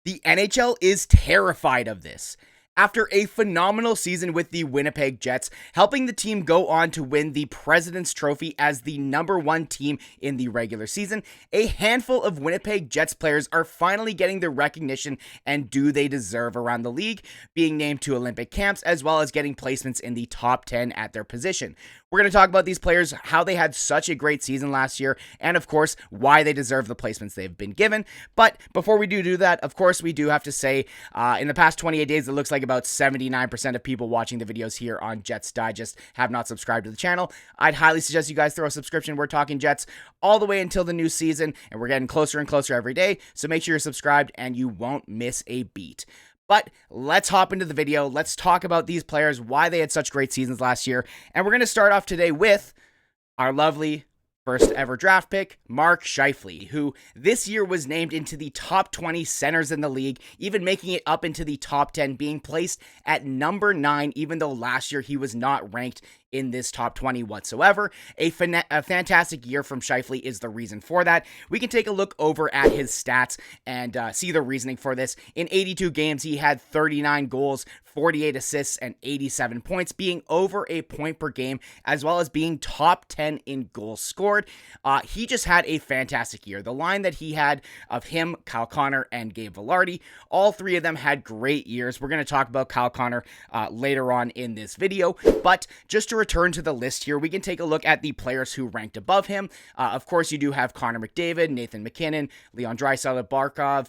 The NHL is terrified of this. After a phenomenal season with the Winnipeg Jets, helping the team go on to win the President's Trophy as the #1 team in the regular season, a handful of Winnipeg Jets players are finally getting the recognition and due they deserve around the league, being named to Olympic camps, as well as getting placements in the top 10 at their position. We're going to talk about these players, how they had such a great season last year, and of course, why they deserve the placements they've been given. But before we do that, of course, we do have to say, in the past 28 days, it looks like about 79% of people watching the videos here on Jets Digest have not subscribed to the channel. I'd highly suggest you guys throw a subscription. We're talking Jets all the way until the new season, and we're getting closer and closer every day, so make sure you're subscribed and you won't miss a beat. But let's hop into the video. Let's talk about these players, why they had such great seasons last year. And we're going to start off today with our lovely first ever draft pick, Mark Scheifele, who this year was named into the top 20 centers in the league, even making it up into the top 10, being placed at number 9, even though last year he was not ranked in this top 20 whatsoever. A fantastic year from Scheifele is the reason for that. We can take a look over at his stats and see the reasoning for this. In 82 games, he had 39 goals, 48 assists, and 87 points, being over a point per game, as well as being top 10 in goals scored. He just had a fantastic year. The line that he had of him, Kyle Connor, and Gabe Vilardi, all three of them had great years. We're going to talk about Kyle Connor later on in this video, but just to return to the list here, we can take a look at the players who ranked above him. Of course, you do have Connor McDavid, Nathan MacKinnon, Leon Draisaitl, Barkov,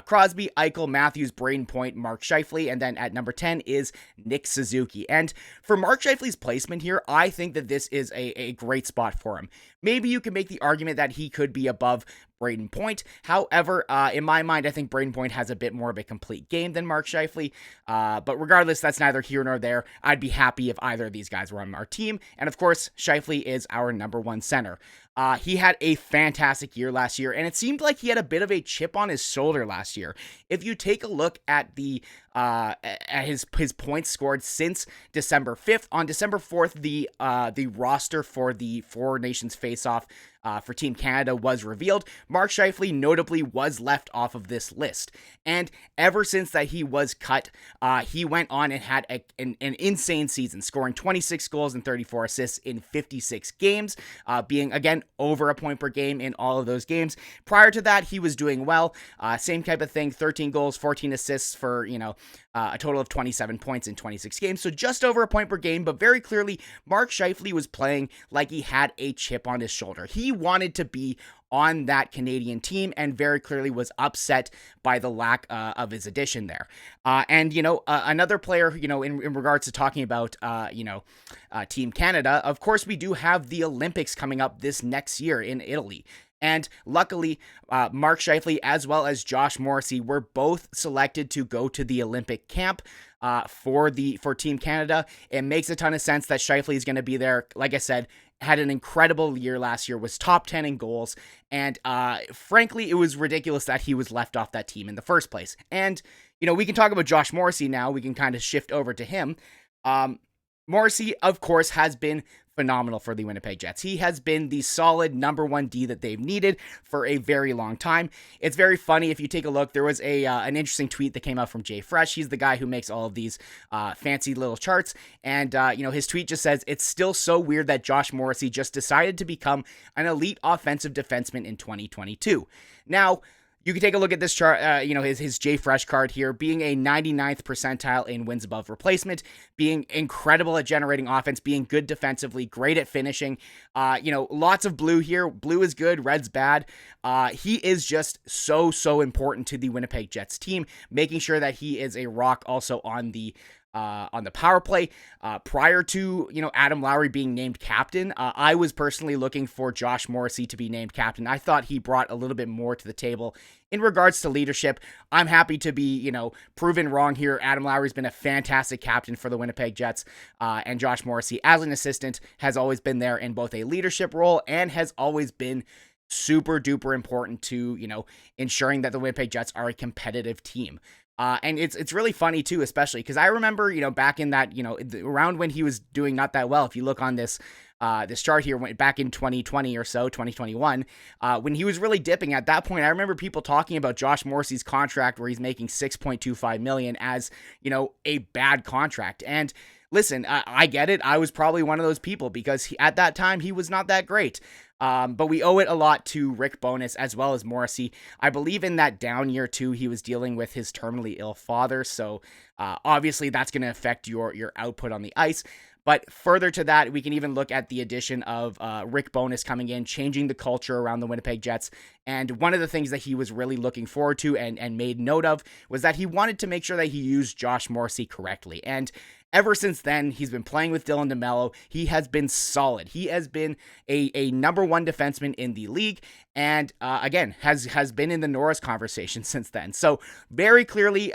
Crosby, Eichel, Matthews, Braden Point, Mark Scheifele, and then at number 10 is Nick Suzuki. And for Mark Scheifele's placement here, I think that this is a great spot for him. Maybe you can make the argument that he could be above Braden Point. However, in my mind, I think Braden Point has a bit more of a complete game than Mark Scheifele. But regardless, that's neither here nor there. I'd be happy if either of these guys were on our team. And of course, Scheifele is our #1 center. He had a fantastic year last year, and it seemed like he had a bit of a chip on his shoulder last year. If you take a look at the at his points scored since December 5th, on December 4th, the roster for the Four Nations Face-Off for Team Canada was revealed. Mark Scheifele notably was left off of this list. And ever since that he was cut, he went on and had an insane season, scoring 26 goals and 34 assists in 56 games, being, again, over a point per game in all of those games. Prior to that, he was doing well. Same type of thing, 13 goals, 14 assists for, a total of 27 points in 26 games. So just over a point per game, but very clearly, Mark Scheifele was playing like he had a chip on his shoulder. He wanted to be on that Canadian team and very clearly was upset by the lack of his addition there. Another player, in regards to talking about, Team Canada, of course, we do have the Olympics coming up this next year in Italy. And luckily, Mark Scheifele as well as Josh Morrissey were both selected to go to the Olympic camp for Team Canada. It makes a ton of sense that Scheifele is going to be there. Like I said, had an incredible year last year, was top 10 in goals, and frankly, it was ridiculous that he was left off that team in the first place. And, we can talk about Josh Morrissey now. We can kind of shift over to him. Morrissey, of course, has been phenomenal for the Winnipeg Jets. He has been the solid #1 D that they've needed for a very long time. It's very funny if you take a look. There was an interesting tweet that came out from Jay Fresh. He's the guy who makes all of these fancy little charts, and his tweet just says, "It's still so weird that Josh Morrissey just decided to become an elite offensive defenseman in 2022." Now, you can take a look at this chart, his Jay Fresh card here, being a 99th percentile in wins above replacement, being incredible at generating offense, being good defensively, great at finishing. Lots of blue here. Blue is good, red's bad. He is just so important to the Winnipeg Jets team, making sure that he is a rock also on the power play. Prior to, Adam Lowry being named captain, I was personally looking for Josh Morrissey to be named captain. I thought he brought a little bit more to the table in regards to leadership. I'm happy to be, proven wrong here. Adam Lowry's been a fantastic captain for the Winnipeg Jets, and Josh Morrissey, as an assistant, has always been there in both a leadership role and has always been super duper important to, ensuring that the Winnipeg Jets are a competitive team. And it's really funny too, especially because I remember, back in that, around when he was doing not that well, if you look on this this chart here went back in 2020 or so, 2021, when he was really dipping. At that point, I remember people talking about Josh Morrissey's contract where he's making $6.25 million as, a bad contract. And listen, I get it. I was probably one of those people because at that time he was not that great. But we owe it a lot to Rick Bowness as well as Morrissey. I believe in that down year too, he was dealing with his terminally ill father. So obviously that's going to affect your output on the ice. But further to that, we can even look at the addition of Rick Bowness coming in, changing the culture around the Winnipeg Jets. And one of the things that he was really looking forward to and made note of was that he wanted to make sure that he used Josh Morrissey correctly. And ever since then, he's been playing with Dylan DeMello. He has been solid. He has been a number one defenseman in the league, and again, has been in the Norris conversation since then. So very clearly,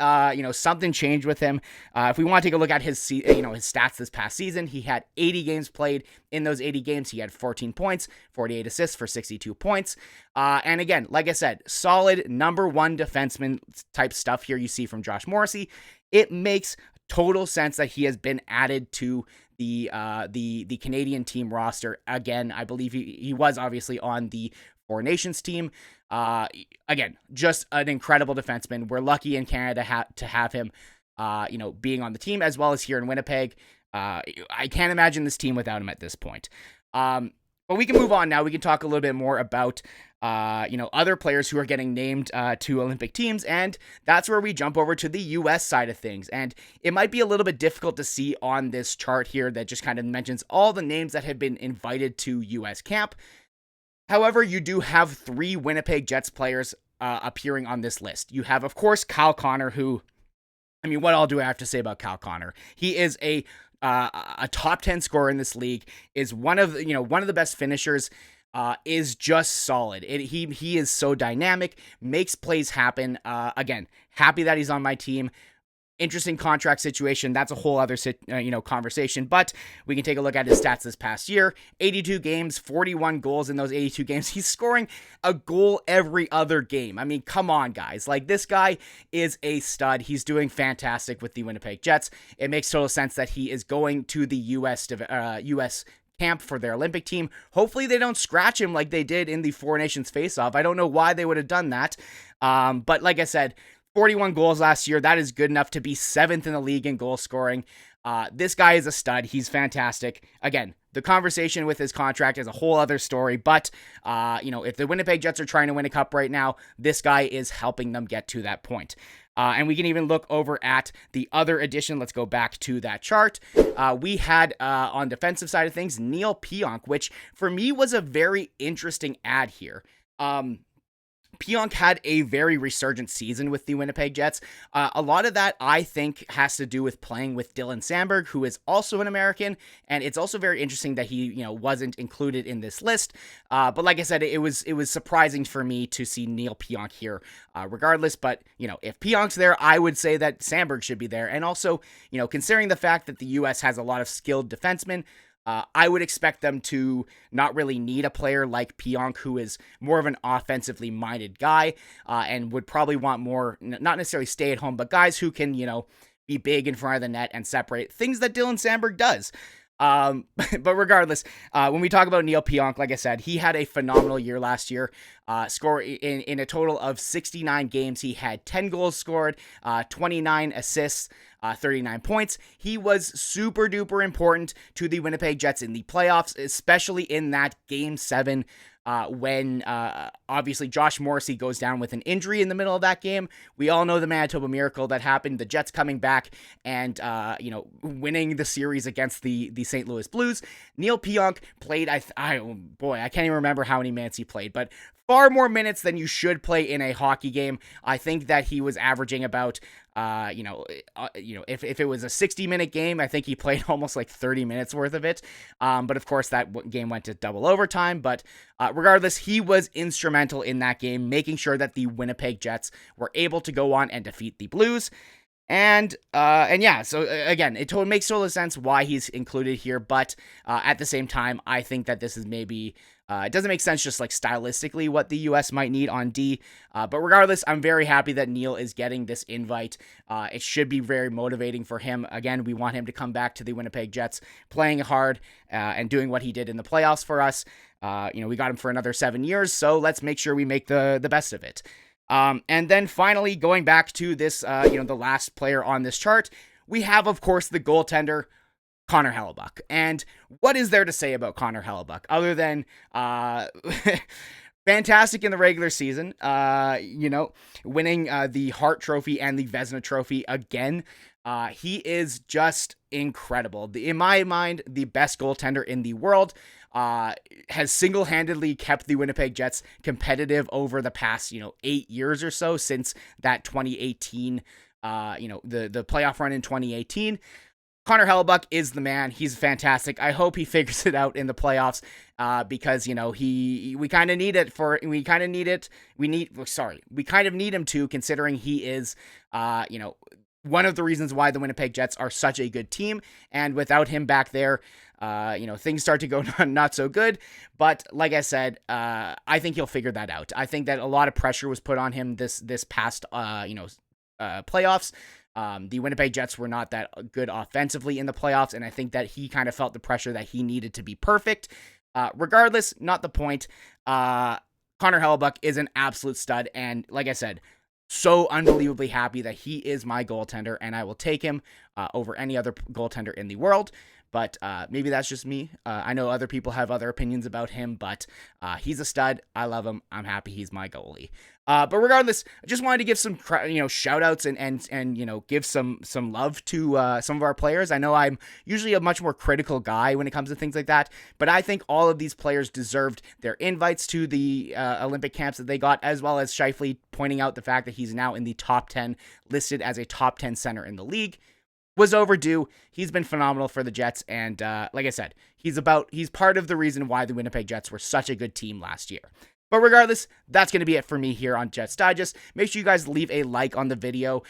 something changed with him. If we want to take a look at his stats this past season, he had 80 games played. In those 80 games, he had 14 points, 48 assists for 62 points. And again, like I said, solid number one defenseman type stuff here you see from Josh Morrissey. It makes total sense that he has been added to the Canadian team roster. Again, I believe he was obviously on the Four Nations team. Again, just an incredible defenseman. We're lucky in Canada to have him, being on the team as well as here in Winnipeg. I can't imagine this team without him at this point. But we can move on now. We can talk a little bit more about other players who are getting named to Olympic teams, and that's where we jump over to the U.S. side of things. And it might be a little bit difficult to see on this chart here that just kind of mentions all the names that have been invited to U.S. camp. However, you do have 3 Winnipeg Jets players appearing on this list. You have, of course, Kyle Connor, who, what all do I have to say about Kyle Connor? He is a top 10 scorer in this league, is one of the best finishers, is just solid. He is so dynamic, makes plays happen. Again, happy that he's on my team. Interesting contract situation. That's a whole other conversation, but we can take a look at his stats this past year. 82 games, 41 goals in those 82 games. He's scoring a goal every other game. Come on, guys. Like, this guy is a stud. He's doing fantastic with the Winnipeg Jets. It makes total sense that he is going to the U.S. camp for their Olympic team. Hopefully they don't scratch him like they did in the Four Nations face-off. I don't know why they would have done that. But like I said, 41 goals last year. That is good enough to be 7th in the league in goal scoring. This guy is a stud. He's fantastic. Again, the conversation with his contract is a whole other story, but, if the Winnipeg Jets are trying to win a cup right now, this guy is helping them get to that point. And we can even look over at the other addition. Let's go back to that chart. We had, on defensive side of things, Neil Pionk, which for me was a very interesting add here. Pionk had a very resurgent season with the Winnipeg Jets. A lot of that, I think, has to do with playing with Dylan Samberg, who is also an American, and it's also very interesting that he, wasn't included in this list. But like I said, it was surprising for me to see Neil Pionk here, regardless. But if Pionk's there, I would say that Samberg should be there. And also, considering the fact that the U.S. has a lot of skilled defensemen, I would expect them to not really need a player like Pionk, who is more of an offensively minded guy, and would probably want more, not necessarily stay at home, but guys who can, be big in front of the net and separate, things that Dylan Samberg does. But regardless, when we talk about Neil Pionk, like I said, he had a phenomenal year last year. Score in a total of 69 games. He had 10 goals scored, 29 assists, 39 points. He was super duper important to the Winnipeg Jets in the playoffs, especially in that Game 7 when obviously Josh Morrissey goes down with an injury in the middle of that game. We all know the Manitoba Miracle that happened, the Jets coming back and, winning the series against the St. Louis Blues. Neil Pionk played, I can't even remember how many minutes he played, but far more minutes than you should play in a hockey game. I think that he was averaging about, if it was a 60-minute game, I think he played almost like 30 minutes worth of it. But of course, that game went to double overtime. But regardless, he was instrumental in that game, making sure that the Winnipeg Jets were able to go on and defeat the Blues. And yeah, so again, it makes total sense why he's included here. But at the same time, I think that this is maybe It doesn't make sense just like stylistically what the U.S. might need on D. But regardless, I'm very happy that Neil is getting this invite. It should be very motivating for him. Again, we want him to come back to the Winnipeg Jets playing hard and doing what he did in the playoffs for us. We got him for another 7 years, so let's make sure we make the best of it. And then finally, going back to this, the last player on this chart, we have, of course, the goaltender, Connor Hellebuyck. And what is there to say about Connor Hellebuyck other than fantastic in the regular season, winning the Hart Trophy and the Vezina Trophy again. He is just incredible. In my mind, the best goaltender in the world. Has single-handedly kept the Winnipeg Jets competitive over the past, 8 years or so since that 2018, the playoff run in 2018. Connor Hellebuyck is the man. He's fantastic. I hope he figures it out in the playoffs because, we kind of need him to, considering he is, one of the reasons why the Winnipeg Jets are such a good team. And without him back there, things start to go not so good. But like I said, I think he'll figure that out. I think that a lot of pressure was put on him this past, playoffs. The Winnipeg Jets were not that good offensively in the playoffs, and I think that he kind of felt the pressure that he needed to be perfect. Regardless, not the point. Connor Hellebuyck is an absolute stud, and like I said, so unbelievably happy that he is my goaltender, and I will take him over any other goaltender in the world. But maybe that's just me. I know other people have other opinions about him, but he's a stud. I love him. I'm happy he's my goalie. But regardless, I just wanted to give some shout outs and give some love to some of our players. I know I'm usually a much more critical guy when it comes to things like that, but I think all of these players deserved their invites to the Olympic camps that they got, as well as Scheifele pointing out the fact that he's now in the top 10, listed as a top 10 center in the league. Was overdue. He's been phenomenal for the Jets, and like I said, he's part of the reason why the Winnipeg Jets were such a good team last year. But regardless, that's going to be it for me here on Jets Digest. Make sure you guys leave a like on the video.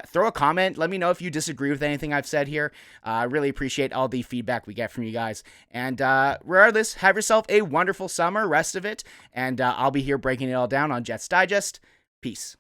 Throw a comment. Let me know if you disagree with anything I've said here. I really appreciate all the feedback we get from you guys. And regardless, have yourself a wonderful summer, rest of it, and I'll be here breaking it all down on Jets Digest. Peace.